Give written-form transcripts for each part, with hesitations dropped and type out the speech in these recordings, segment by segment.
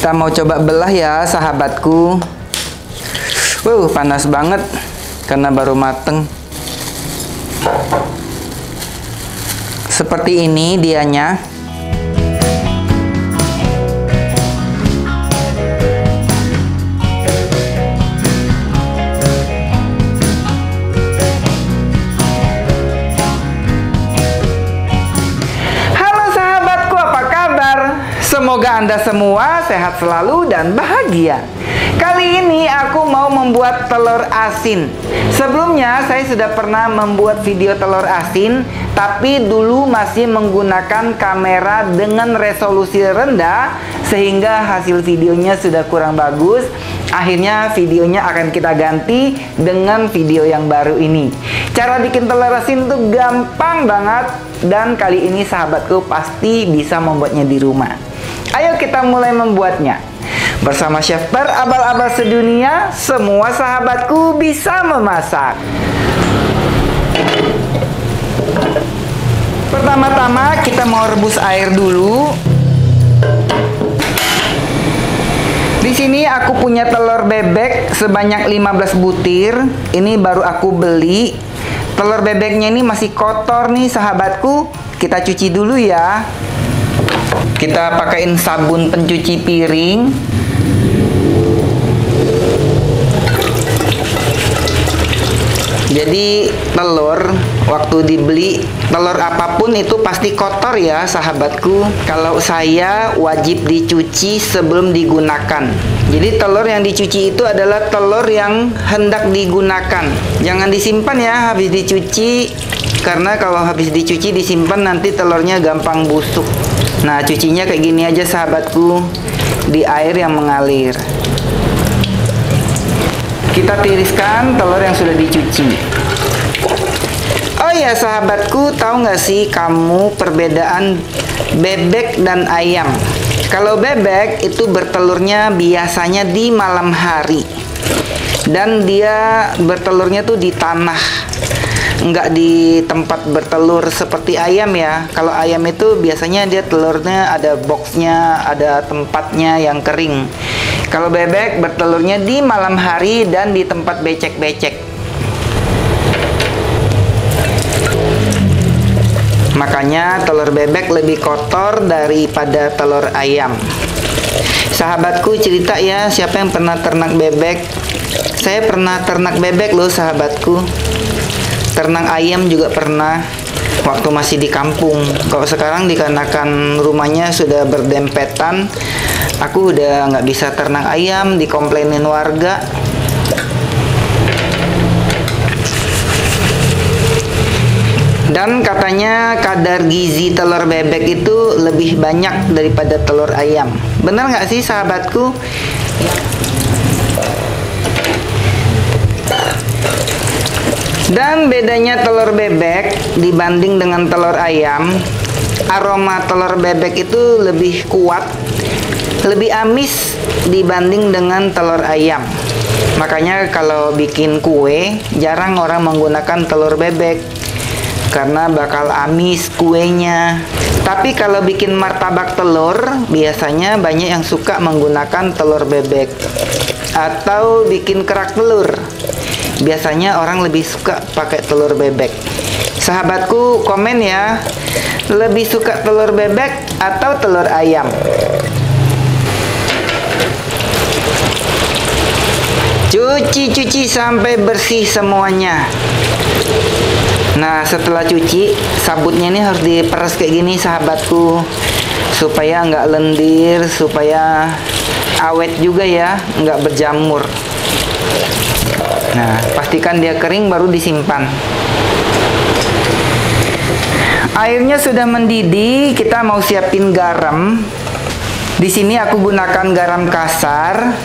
Kita mau coba belah ya, sahabatku. Panas banget karena baru mateng. Seperti ini dianya. Semoga Anda semua sehat selalu dan bahagia. Kali ini aku mau membuat telur asin. Sebelumnya saya sudah pernah membuat video telur asin, tapi dulu masih menggunakan kamera dengan resolusi rendah, sehingga hasil videonya sudah kurang bagus. Akhirnya videonya akan kita ganti dengan video yang baru ini. Cara bikin telur asin itu gampang banget, dan kali ini sahabatku pasti bisa membuatnya di rumah. Ayo kita mulai membuatnya. Bersama chef terabal-abal sedunia, semua sahabatku bisa memasak. Pertama-tama kita mau rebus air dulu. Di sini aku punya telur bebek sebanyak 15 butir. Ini baru aku beli. Telur bebeknya ini masih kotor nih sahabatku. Kita cuci dulu ya. Kita pakaiin sabun pencuci piring. Jadi telur waktu dibeli, telur apapun itu pasti kotor ya sahabatku. Kalau saya wajib dicuci sebelum digunakan. Jadi telur yang dicuci itu adalah telur yang hendak digunakan. Jangan disimpan ya habis dicuci, karena kalau habis dicuci disimpan nanti telurnya gampang busuk. Nah, cucinya kayak gini aja sahabatku, di air yang mengalir. Kita tiriskan telur yang sudah dicuci. Oh ya sahabatku, tahu nggak sih kamu perbedaan bebek dan ayam? Kalau bebek itu bertelurnya biasanya di malam hari, dan dia bertelurnya tuh di tanah, nggak di tempat bertelur seperti ayam ya. Kalau ayam itu biasanya dia telurnya ada boxnya, ada tempatnya yang kering. Kalau bebek bertelurnya di malam hari dan di tempat becek-becek. Makanya telur bebek lebih kotor daripada telur ayam. Sahabatku cerita ya, siapa yang pernah ternak bebek? Saya pernah ternak bebek loh sahabatku. Ternak ayam juga pernah waktu masih di kampung. Kalau sekarang dikarenakan rumahnya sudah berdempetan, aku udah nggak bisa ternak ayam, dikomplainin warga. Dan katanya kadar gizi telur bebek itu lebih banyak daripada telur ayam. Benar nggak sih sahabatku? Dan bedanya telur bebek dibanding dengan telur ayam, aroma telur bebek itu lebih kuat, lebih amis dibanding dengan telur ayam. Makanya kalau bikin kue, jarang orang menggunakan telur bebek, karena bakal amis kuenya. Tapi kalau bikin martabak telur, biasanya banyak yang suka menggunakan telur bebek. Atau bikin kerak telur, biasanya orang lebih suka pakai telur bebek. Sahabatku komen ya, lebih suka telur bebek atau telur ayam? Cuci sampai bersih semuanya. Nah, setelah cuci, sabutnya ini harus diperas kayak gini sahabatku, supaya nggak lendir, supaya awet juga ya, nggak berjamur. Nah, pastikan dia kering baru disimpan. Airnya sudah mendidih, kita mau siapin garam. Di sini aku gunakan garam kasar.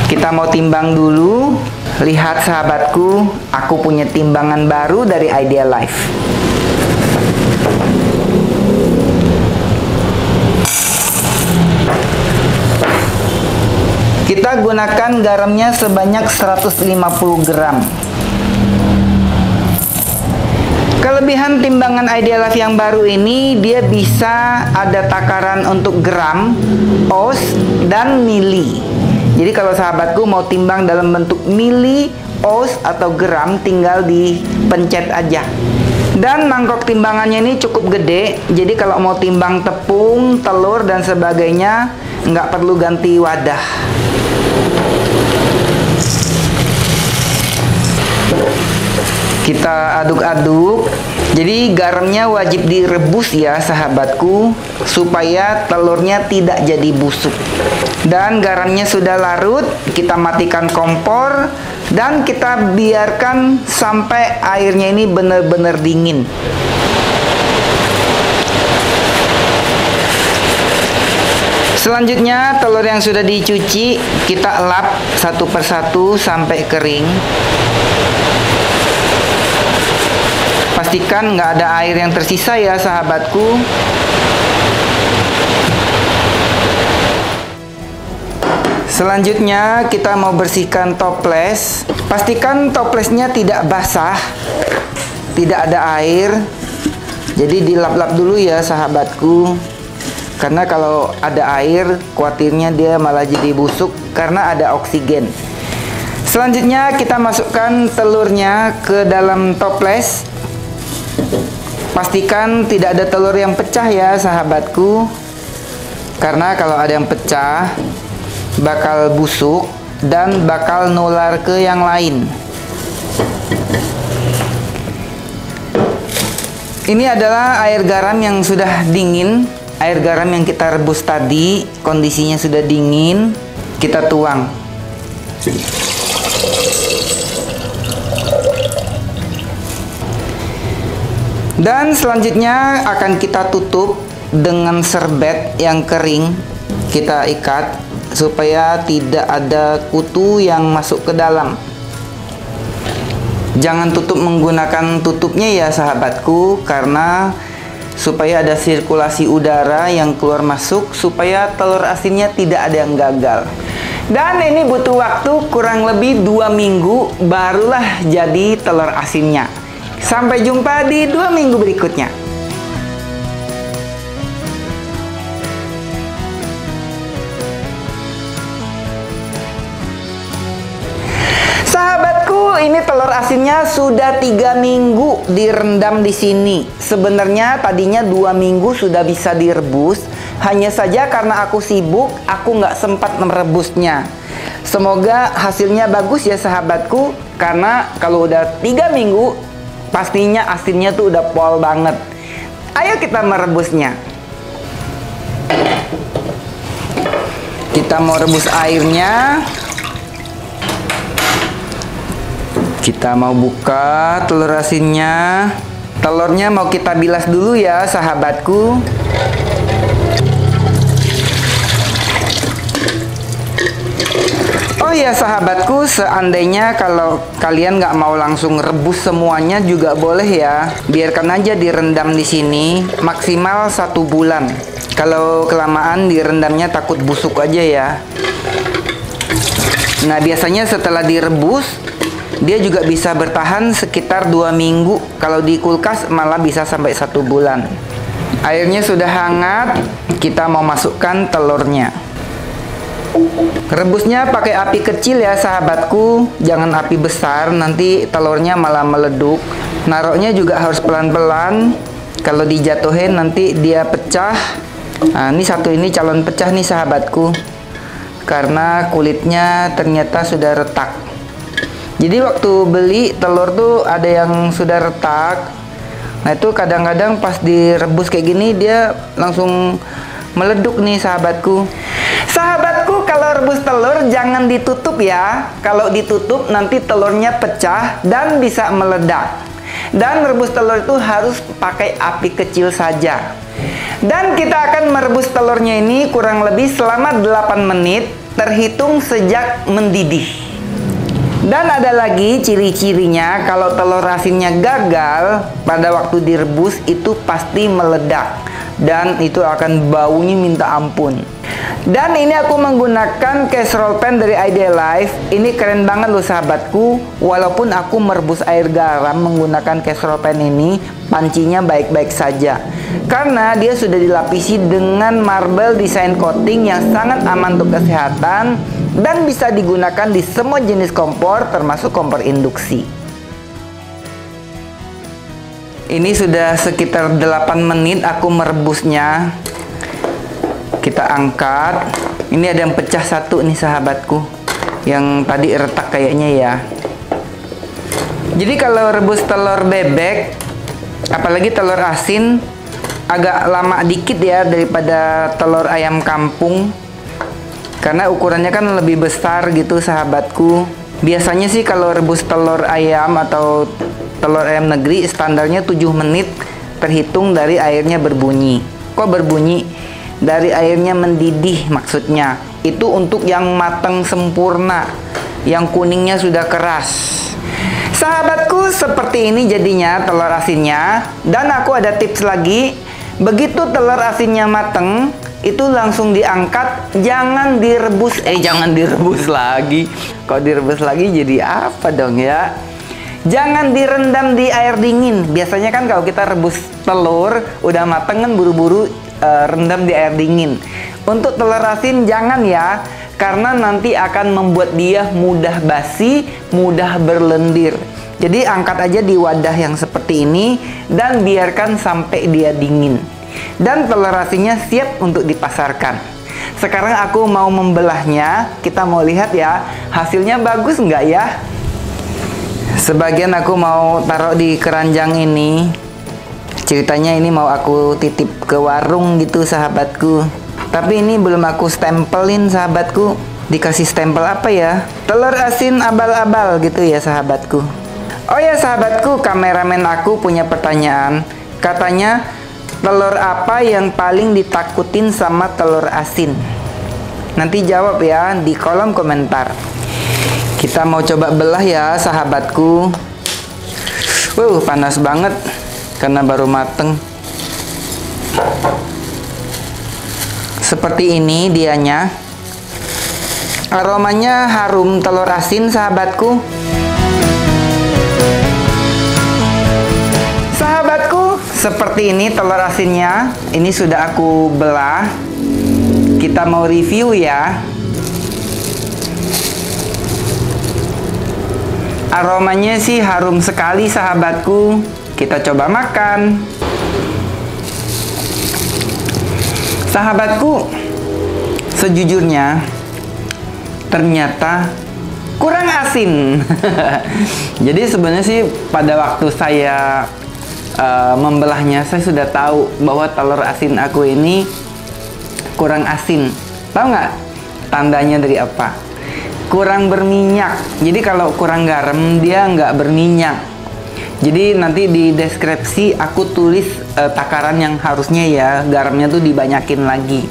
Kita mau timbang dulu. Lihat sahabatku, aku punya timbangan baru dari Ideal Life. Kita gunakan garamnya sebanyak 150 gram. Kelebihan timbangan Ideal Life yang baru ini, dia bisa ada takaran untuk gram, oz, dan mili. Jadi kalau sahabatku mau timbang dalam bentuk mili, oz, atau gram, tinggal dipencet aja. Dan mangkok timbangannya ini cukup gede, jadi kalau mau timbang tepung, telur, dan sebagainya, nggak perlu ganti wadah. Kita aduk-aduk. Jadi garamnya wajib direbus ya sahabatku, supaya telurnya tidak jadi busuk. Dan garamnya sudah larut, kita matikan kompor dan kita biarkan sampai airnya ini benar-benar dingin. Selanjutnya telur yang sudah dicuci kita lap satu persatu sampai kering. Pastikan nggak ada air yang tersisa ya sahabatku. Selanjutnya kita mau bersihkan toples. Pastikan toplesnya tidak basah, tidak ada air. Jadi dilap-lap dulu ya sahabatku. Karena kalau ada air, khawatirnya dia malah jadi busuk karena ada oksigen. Selanjutnya kita masukkan telurnya ke dalam toples. Pastikan tidak ada telur yang pecah ya sahabatku. Karena kalau ada yang pecah, bakal busuk dan bakal nular ke yang lain. Ini adalah air garam yang sudah dingin. Air garam yang kita rebus tadi, kondisinya sudah dingin. Kita tuang. Dan selanjutnya akan kita tutup dengan serbet yang kering. Kita ikat supaya tidak ada kutu yang masuk ke dalam. Jangan tutup menggunakan tutupnya ya sahabatku, karena supaya ada sirkulasi udara yang keluar masuk, supaya telur asinnya tidak ada yang gagal. Dan ini butuh waktu kurang lebih 2 minggu barulah jadi telur asinnya. Sampai jumpa di 2 minggu berikutnya. Sahabatku, ini telur asinnya sudah 3 minggu direndam di sini. Sebenarnya tadinya 2 minggu sudah bisa direbus. Hanya saja karena aku sibuk, aku nggak sempat merebusnya. Semoga hasilnya bagus ya sahabatku. Karena kalau udah 3 minggu, pastinya asinnya tuh udah pol banget. Ayo kita merebusnya. Kita mau rebus airnya. Kita mau buka telur asinnya. Telurnya mau kita bilas dulu ya sahabatku. Oh ya sahabatku, seandainya kalau kalian nggak mau langsung rebus semuanya juga boleh ya. Biarkan aja direndam di sini maksimal 1 bulan. Kalau kelamaan direndamnya takut busuk aja ya. Nah biasanya setelah direbus, dia juga bisa bertahan sekitar 2 minggu. Kalau di kulkas malah bisa sampai 1 bulan. Airnya sudah hangat, kita mau masukkan telurnya. Rebusnya pakai api kecil ya sahabatku, jangan api besar, nanti telurnya malah meleduk. Naruhnya juga harus pelan-pelan. Kalau dijatuhin nanti dia pecah. Nah, ini satu ini calon pecah nih sahabatku, karena kulitnya ternyata sudah retak. Jadi waktu beli telur tuh ada yang sudah retak. Nah itu kadang-kadang pas direbus kayak gini dia langsung meleduk nih sahabatku. Sahabatku, kalau rebus telur jangan ditutup ya. Kalau ditutup nanti telurnya pecah dan bisa meledak. Dan rebus telur itu harus pakai api kecil saja. Dan kita akan merebus telurnya ini kurang lebih selama 8 menit terhitung sejak mendidih. Dan ada lagi ciri-cirinya, kalau telur asinnya gagal pada waktu direbus itu pasti meledak. dan itu akan baunya minta ampun. Dan ini aku menggunakan casserole pan dari Idealife. Ini keren banget loh sahabatku. Walaupun aku merebus air garam menggunakan casserole pan ini, pancinya baik-baik saja. Karena dia sudah dilapisi dengan marble design coating yang sangat aman untuk kesehatan dan bisa digunakan di semua jenis kompor termasuk kompor induksi. Ini sudah sekitar 8 menit aku merebusnya. Kita angkat. Ini ada yang pecah satu nih sahabatku, yang tadi retak kayaknya ya. Jadi kalau rebus telur bebek, apalagi telur asin, agak lama dikit ya daripada telur ayam kampung, karena ukurannya kan lebih besar gitu sahabatku. Biasanya sih kalau rebus telur ayam atau telur ayam negeri standarnya 7 menit terhitung dari airnya berbunyi. Kok berbunyi? Dari airnya mendidih maksudnya. Itu untuk yang matang sempurna, yang kuningnya sudah keras. Sahabatku, seperti ini jadinya telur asinnya. Dan aku ada tips lagi. Begitu telur asinnya mateng, itu langsung diangkat, jangan direbus. Jangan direbus lagi. Kalau direbus lagi jadi apa dong ya? Jangan direndam di air dingin. Biasanya kan kalau kita rebus telur udah mateng kan buru-buru rendam di air dingin. Untuk telur asin jangan ya, karena nanti akan membuat dia mudah basi, mudah berlendir. Jadi angkat aja di wadah yang seperti ini dan biarkan sampai dia dingin. Dan telur asinnya siap untuk dipasarkan. Sekarang aku mau membelahnya. Kita mau lihat ya, hasilnya bagus nggak ya? Sebagian aku mau taruh di keranjang ini. Ceritanya ini mau aku titip ke warung gitu sahabatku. Tapi ini belum aku stempelin sahabatku. Dikasih stempel apa ya? Telur asin abal-abal gitu ya sahabatku. Oh ya sahabatku, kameramen aku punya pertanyaan. Katanya, telur apa yang paling ditakutin sama telur asin? Nanti jawab ya di kolom komentar. Kita mau coba belah ya sahabatku. Panas banget karena baru mateng. Seperti ini dianya. Aromanya harum telur asin sahabatku. Sahabatku, seperti ini telur asinnya. Ini sudah aku belah. Kita mau review ya. Aromanya sih harum sekali sahabatku. Kita coba makan. Sahabatku, sejujurnya ternyata kurang asin. Jadi sebenarnya sih pada waktu saya membelahnya, saya sudah tahu bahwa telur asin aku ini kurang asin. Tahu nggak tandanya dari apa? Kurang berminyak. Jadi kalau kurang garam dia nggak berminyak. Jadi nanti di deskripsi aku tulis takaran yang harusnya ya garamnya tuh dibanyakin lagi.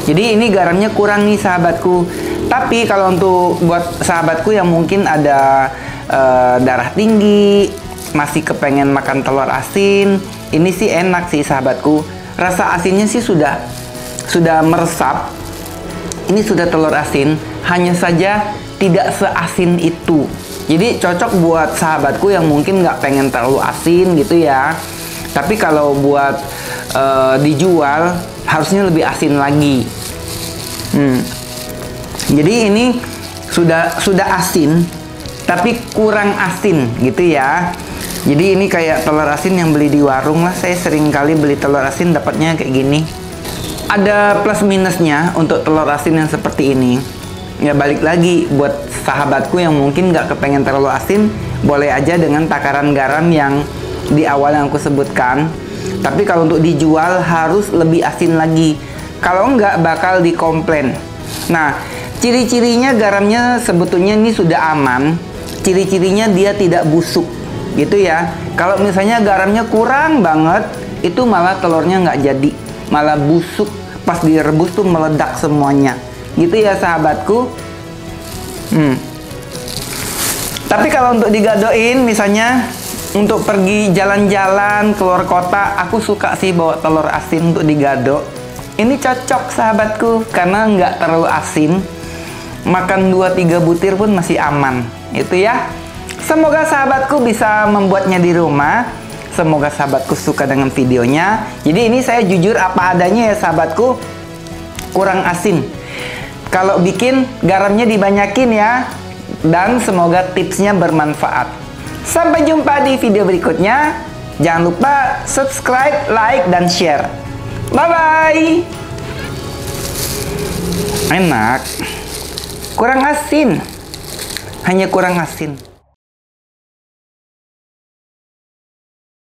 Jadi ini garamnya kurang nih sahabatku. Tapi kalau untuk buat sahabatku yang mungkin ada darah tinggi, masih kepengen makan telur asin, ini sih enak sih sahabatku. Rasa asinnya sih sudah meresap. Ini sudah telur asin, hanya saja tidak seasin itu. Jadi cocok buat sahabatku yang mungkin nggak pengen terlalu asin gitu ya. Tapi kalau buat dijual harusnya lebih asin lagi. Jadi ini sudah asin, tapi kurang asin gitu ya. Jadi ini kayak telur asin yang beli di warung lah. Saya sering kali beli telur asin dapatnya kayak gini. Ada plus minusnya untuk telur asin yang seperti ini. Ya balik lagi buat sahabatku yang mungkin nggak kepengen terlalu asin, boleh aja dengan takaran garam yang di awal yang aku sebutkan. Tapi kalau untuk dijual harus lebih asin lagi. Kalau nggak bakal dikomplain. Nah, ciri-cirinya garamnya sebetulnya ini sudah aman. Ciri-cirinya dia tidak busuk, gitu ya. Kalau misalnya garamnya kurang banget, itu malah telurnya nggak jadi, malah busuk. Pas direbus tuh meledak semuanya. Gitu ya sahabatku. Tapi kalau untuk digadoin misalnya untuk pergi jalan-jalan keluar kota, aku suka sih bawa telur asin untuk digado. Ini cocok sahabatku, karena nggak terlalu asin. Makan 2-3 butir pun masih aman. Itu ya. Semoga sahabatku bisa membuatnya di rumah. Semoga sahabatku suka dengan videonya. Jadi ini saya jujur apa adanya ya sahabatku. Kurang asin. Kalau bikin, garamnya dibanyakin ya. Dan semoga tipsnya bermanfaat. Sampai jumpa di video berikutnya. Jangan lupa subscribe, like, dan share. Bye-bye. Enak. Kurang asin. Hanya kurang asin.